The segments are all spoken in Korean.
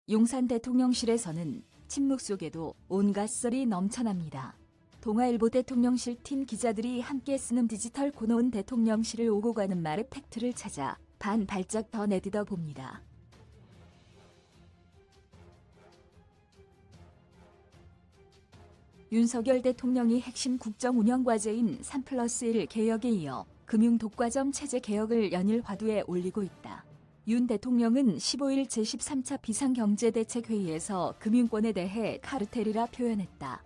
용산 대통령실에서는 침묵 속에도 온갖 썰이 넘쳐납니다. 동아일보 대통령실 팀 기자들이 함께 쓰는 디지털 고노은 대통령실을 오고 가는 말의 팩트를 찾아 반발짝 더 내딛어 봅니다. 윤석열 대통령이 핵심 국정 운영 과제인 3+1 개혁에 이어 금융 독과점 체제 개혁을 연일 화두에 올리고 있다. 윤 대통령은 15일 제13차 비상경제대책회의에서 금융권에 대해 카르텔이라 표현했다.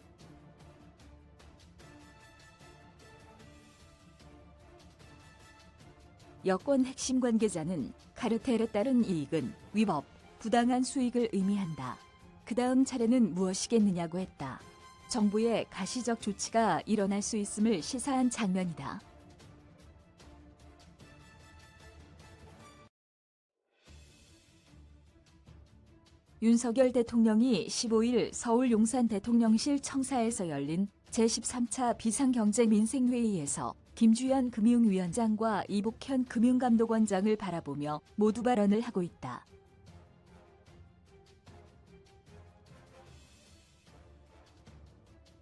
여권 핵심 관계자는 카르텔에 따른 이익은 위법, 부당한 수익을 의미한다. 그 다음 차례는 무엇이겠느냐고 했다. 정부의 가시적 조치가 일어날 수 있음을 시사한 장면이다. 윤석열 대통령이 15일 서울 용산 대통령실 청사에서 열린 제13차 비상경제민생회의에서 김주현 금융위원장과 이복현 금융감독원장을 바라보며 모두 발언을 하고 있다.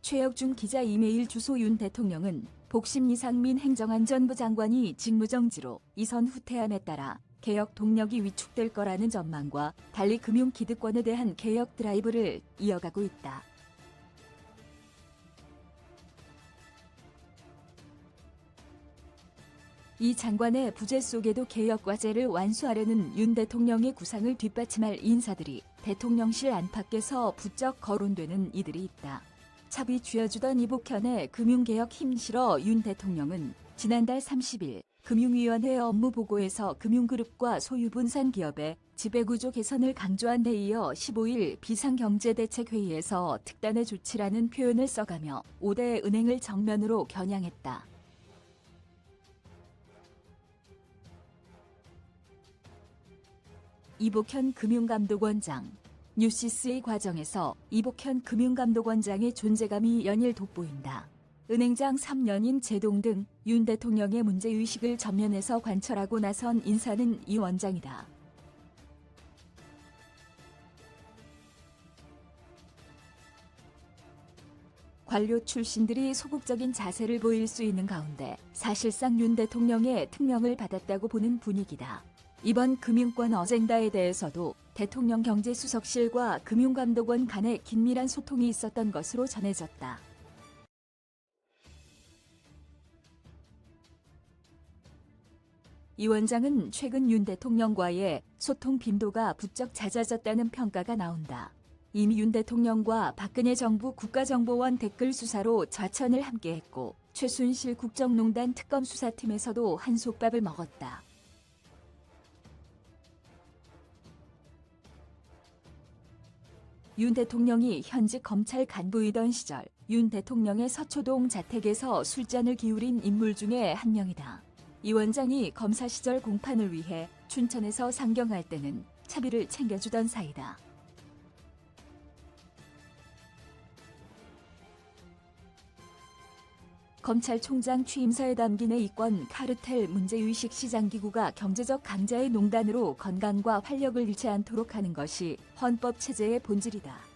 최혁중 기자 이메일 주소 윤 대통령은 복심 이상민 행정안전부 장관이 직무정지로 이선 후퇴함에 따라 개혁 동력이 위축될 거라는 전망과 달리 금융기득권에 대한 개혁 드라이브를 이어가고 있다. 이 장관의 부재 속에도 개혁 과제를 완수하려는 윤 대통령의 구상을 뒷받침할 인사들이 대통령실 안팎에서 부쩍 거론되는 이들이 있다. 차비 쥐어주던 이복현의 금융개혁 힘실어 윤 대통령은 지난달 30일 금융위원회 업무보고에서 금융그룹과 소유분산 기업의 지배구조 개선을 강조한 데 이어 15일 비상경제대책회의에서 특단의 조치라는 표현을 써가며 5대 은행을 정면으로 겨냥했다. 이복현 금융감독원장 뉴시스의 과정에서 이복현 금융감독원장의 존재감이 연일 돋보인다. 은행장 3년인 제동 등 윤 대통령의 문제의식을 전면에서 관철하고 나선 인사는 이 원장이다. 관료 출신들이 소극적인 자세를 보일 수 있는 가운데 사실상 윤 대통령의 특명을 받았다고 보는 분위기다. 이번 금융권 어젠다에 대해서도 대통령 경제수석실과 금융감독원 간에 긴밀한 소통이 있었던 것으로 전해졌다. 이 원장은 최근 윤 대통령과의 소통 빈도가 부쩍 잦아졌다는 평가가 나온다. 이미 윤 대통령과 박근혜 정부 국가정보원 댓글 수사로 좌천을 함께했고 최순실 국정농단 특검 수사팀에서도 한솥밥을 먹었다. 윤 대통령이 현직 검찰 간부이던 시절 윤 대통령의 서초동 자택에서 술잔을 기울인 인물 중에 한 명이다. 이 원장이 검사 시절 공판을 위해 춘천에서 상경할 때는 차비를 챙겨주던 사이다. 검찰총장 취임사에 담긴 이권 카르텔 문제의식 시장기구가 경제적 강자의 농단으로 건강과 활력을 잃지 않도록 하는 것이 헌법체제의 본질이다.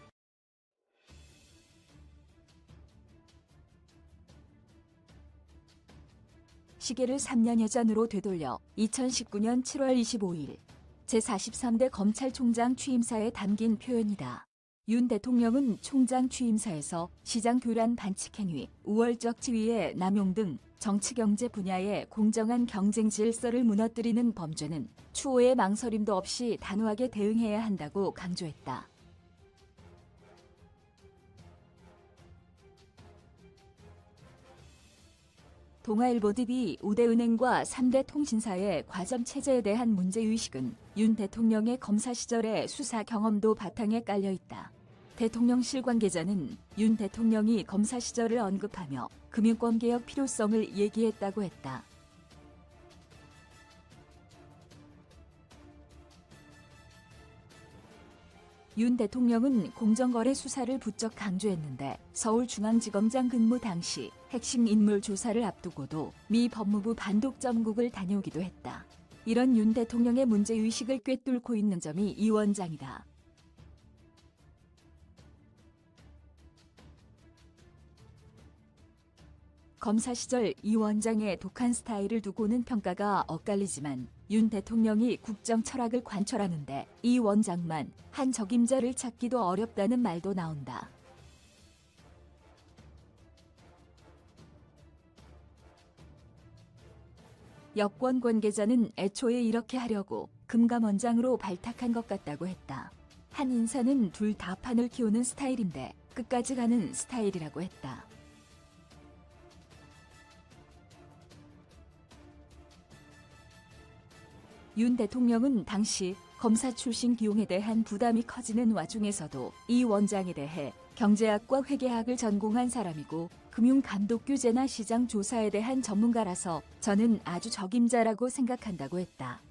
시계를 3년여 전으로 되돌려 2019년 7월 25일 제43대 검찰총장 취임사에 담긴 표현이다. 윤 대통령은 총장 취임사에서 시장 교란 반칙행위, 우월적 지위의 남용 등 정치경제 분야의 공정한 경쟁 질서를 무너뜨리는 범죄는 추호의 망설임도 없이 단호하게 대응해야 한다고 강조했다. 동아일보 DB 5대 은행과 3대 통신사의 과점 체제에 대한 문제의식은 윤 대통령의 검사 시절의 수사 경험도 바탕에 깔려 있다. 대통령실 관계자는 윤 대통령이 검사 시절을 언급하며 금융권 개혁 필요성을 얘기했다고 했다. 윤 대통령은 공정거래 수사를 부쩍 강조했는데 서울중앙지검장 근무 당시 핵심 인물 조사를 앞두고도 미 법무부 반독점국을 다녀오기도 했다. 이런 윤 대통령의 문제의식을 꿰뚫고 있는 점이 이 원장이다. 검사 시절 이 원장의 독한 스타일을 두고는 평가가 엇갈리지만 윤 대통령이 국정 철학을 관철하는데 이 원장만 한 적임자를 찾기도 어렵다는 말도 나온다. 여권 관계자는 애초에 이렇게 하려고 금감원장으로 발탁한 것 같다고 했다. 한 인사는 둘 다 판을 키우는 스타일인데 끝까지 가는 스타일이라고 했다. 윤 대통령은 당시 검사 출신 기용에 대한 부담이 커지는 와중에서도 이 원장에 대해 경제학과 회계학을 전공한 사람이고 금융감독규제나 시장 조사에 대한 전문가라서 저는 아주 적임자라고 생각한다고 했다.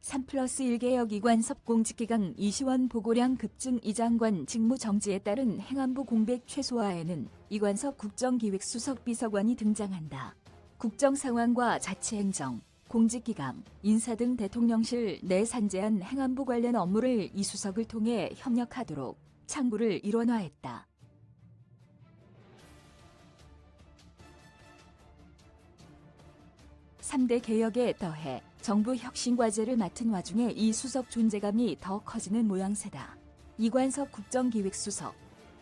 (3+1) 개혁 이관섭 공직기강 이시원 보고량 급증 이 장관 직무 정지에 따른 행안부 공백 최소화에는 이관섭 국정기획수석 비서관이 등장한다. 국정상황과 자치행정, 공직기강, 인사 등 대통령실 내 산재한 행안부 관련 업무를 이 수석을 통해 협력하도록 창구를 일원화했다. (3대) 개혁에 더해 정부 혁신과제를 맡은 와중에 이 수석 존재감이 더 커지는 모양새다. 이관섭 국정기획수석.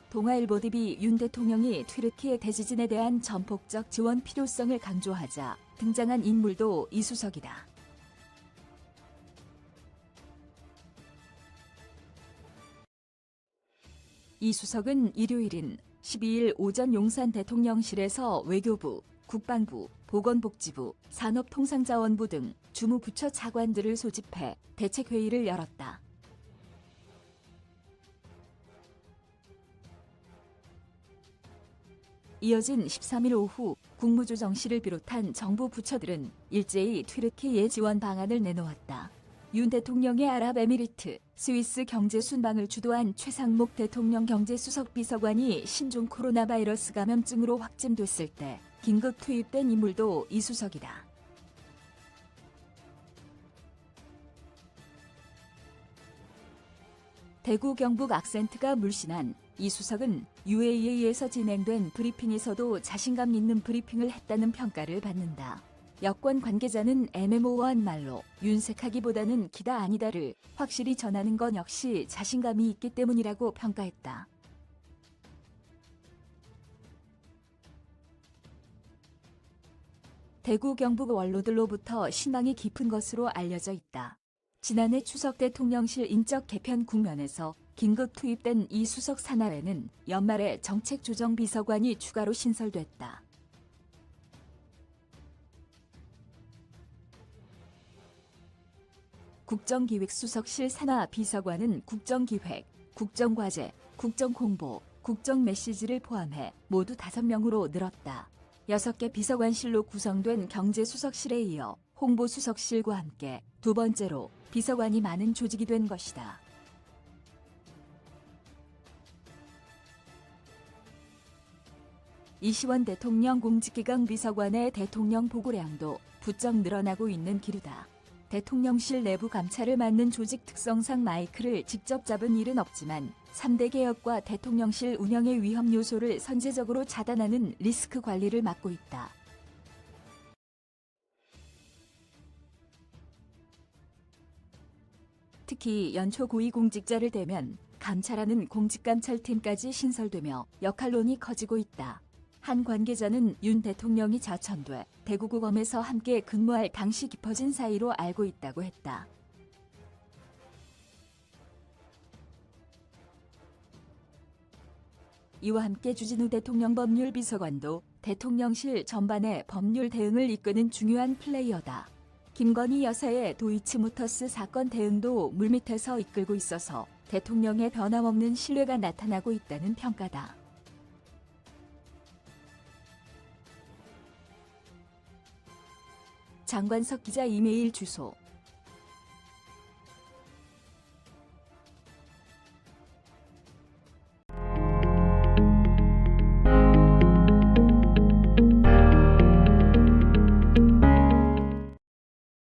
동아일보 DB 윤 대통령이 튀르키예 대지진에 대한 전폭적 지원 필요성을 강조하자 등장한 인물도 이 수석이다. 이 수석은 일요일인 12일 오전 용산 대통령실에서 외교부, 국방부, 보건복지부, 산업통상자원부 등 주무부처 차관들을 소집해 대책회의를 열었다. 이어진 13일 오후 국무조정실을 비롯한 정부 부처들은 일제히 튀르키예 지원 방안을 내놓았다. 윤 대통령의 아랍에미리트, 스위스 경제 순방을 주도한 최상목 대통령 경제수석 비서관이 신종 코로나 바이러스 감염증으로 확진됐을 때 긴급 투입된 인물도 이 수석이다. 대구 경북 악센트가 물씬한 이 수석은 UAE에서 진행된 브리핑에서도 자신감 있는 브리핑을 했다는 평가를 받는다. 여권 관계자는 애매모호한 말로 윤색하기보다는 기다 아니다를 확실히 전하는 건 역시 자신감이 있기 때문이라고 평가했다. 대구 경북 원로들로부터 신망이 깊은 것으로 알려져 있다. 지난해 추석 대통령실 인적 개편 국면에서 긴급 투입된 이 수석 산하에는 연말에 정책조정비서관이 추가로 신설됐다. 국정기획수석실 산하 비서관은 국정기획, 국정과제, 국정홍보, 국정메시지를 포함해 모두 5명으로 늘었다. 6개 비서관실로 구성된 경제수석실에 이어 홍보수석실과 함께 두 번째로 비서관이 많은 조직이 된 것이다. 이시원 대통령 공직기강 비서관의 대통령 보고량도 부쩍 늘어나고 있는 기류다. 대통령실 내부 감찰을 맡는 조직 특성상 마이크를 직접 잡은 일은 없지만 3대 개혁과 대통령실 운영의 위험 요소를 선제적으로 차단하는 리스크 관리를 맡고 있다. 특히 연초 고위공직자를 대면 감찰하는 공직감찰팀까지 신설되며 역할론이 커지고 있다. 한 관계자는 윤 대통령이 자천돼 대구고검에서 함께 근무할 당시 깊어진 사이로 알고 있다고 했다. 이와 함께 주진우 대통령 법률비서관도 대통령실 전반의 법률 대응을 이끄는 중요한 플레이어다. 김건희 여사의 도이치모터스 사건 대응도 물밑에서 이끌고 있어서 대통령의 변함없는 신뢰가 나타나고 있다는 평가다. 장관석 기자 이메일 주소